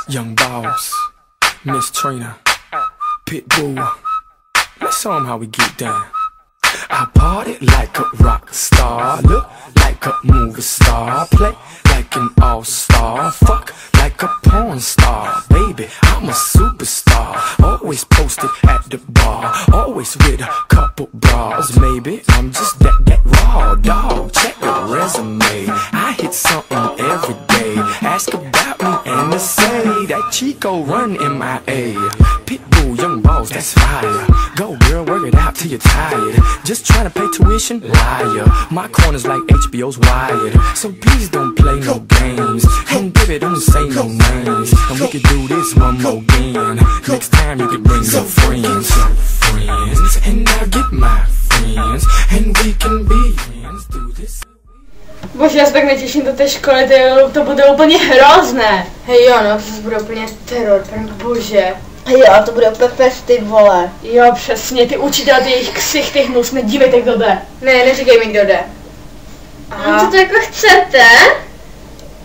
Young Boss, Miss Trina, Pitbull. Let's show 'em how we get down. I party like a rock star, look like a movie star, play like an all-star, fuck like a porn star. Baby, I'm a superstar, always posted at the bar, always with a couple bras. Maybe I'm just that raw dog. Check the resume, I hit something every day. Ask about me and they say that Chico run MIA. Pitbull, Young Boss, that's fire. Go girl, work it out till you're tired. Just trying to pay tuition, liar. My corner's like HBO's Wired, so please don't play no games. And baby, don't say no names. And we could do this one more again. Next time you could bring some friends, and I'll get my friends, and we can be friends. Do this. Bože, já se tak netěším do té školy, to bude úplně hrozné. Hej jo, no, to bude úplně teror, bože. Jo, to bude úplně festy, vole. Jo, přesně, ty učitelé, ty jejich ksichty hnusné, dívejte, kdo jde. Ne, neříkej mi, kdo jde. A co to jako chcete?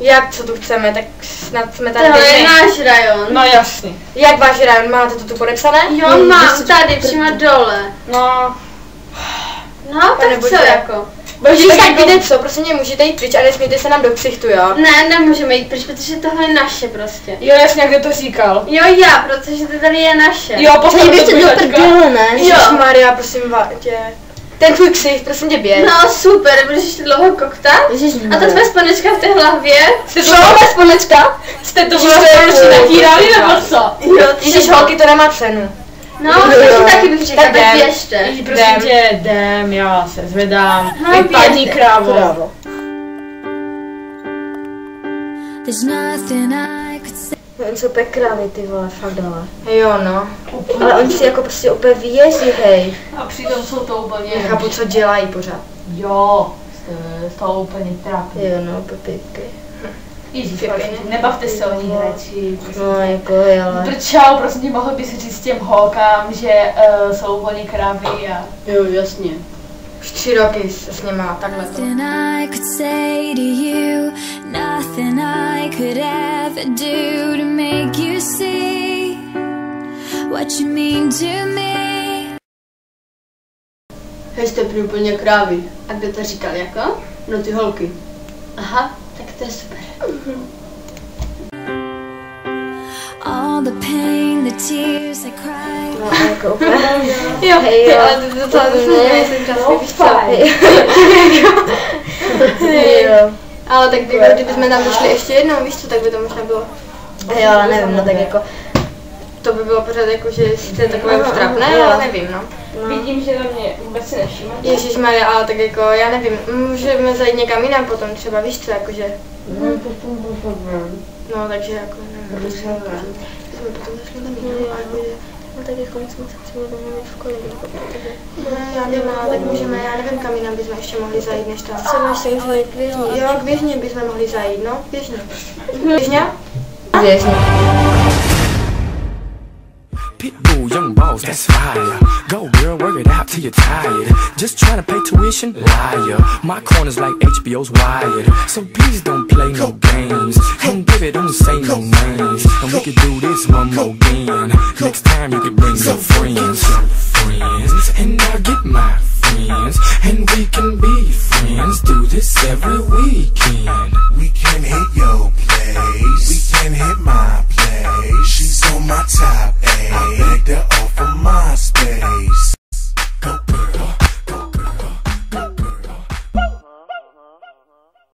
Jak, co tu chceme, tak snad jsme tady. Tohle je náš rajon. No jasně. Jak váš rajon, máte to tu podepsané? Jo, mám, tady, přímo dole. No. No, tak co jako? Bože, tak víte co, prostě mě můžete jít pryč a nesmíte se nám do ksichtu, jo? Ne, nemůžeme jít pryč, protože tohle je naše prostě. Jo, jasně, jak kdo to říkal. Jo, já, protože to tady je naše. Jo, postavte to prdele, ne? Ježišmarja, prosím tě. Ten tvůj ksicht, prosím tě, běž. No super, budeš ještě dlouho koktat? A ta tvoje sponečka v té hlavě? Co? Tvoje sponečka? Jste to vlastně natírali nebo co? Jo, Ježiš, holky, to nemá cenu. No, takže taky bych řekla, tak běžte. Ježí, prosím tě, jdem, já se zvedám. Vypadni krávo. On jsou úplně krávy, ty vole, fakt dole. Jo, no. Ale oni si jako prostě úplně vyjezdí, hej. A přitom jsou to úplně... Nechápu, co dělají pořád. Jo, to úplně trápí. Jo, no, pipy. Ježíš, nebavte se o ní radši. No, jako je, ale... Brčau, prosím tě, mohl bys říct těm holkám, že jsou úplně krávy a... Jo, jasně. Už 3 roky se s něma takhle to. Hej, jste prý úplně krávy. A kdo to říkal, jako? No ty holky. Aha, tak to je super. All the pain, the tears I cried. No, jako úplně. Jo, hej, jo. ale to nejsem krásný, víš co? Jo. Ale tak kdybychom tam došli ještě jednou, víš co, tak by to možná bylo. Jo, ale nevím, no tak jako. To by bylo pořád jako, že jste takové už trapné, ale nevím, no. Vidím, že na mě vůbec si nevšímáte. Ježišmarja, ale tak jako, já nevím, můžeme zajít někam jinam potom třeba, víš co, jakože. No, takže jako, nevím, jsme potom zašli tam jinam, ale no tak jako my jsme se třeba domluvit v škole, protože, no já nevím, ale tak můžeme, já nevím, kam jinam bychom ještě mohli zajít, než tam. třeba se jít k Věžně. Jo, k Věžně bychom mohli zajít, no, Věžně. Věžně? Věžně. Pitbull, Young Boss, that's fire. Go girl, work it out till you're tired. Just trying to pay tuition, liar. My corner's like HBO's Wired, so please don't play no games. And baby, don't say no names. And we could do this one more again. Next time you could bring some friends, and I'll get my friends, and we can be friends. Do this every weekend. We can hit your place, we can hit my place. She's on my top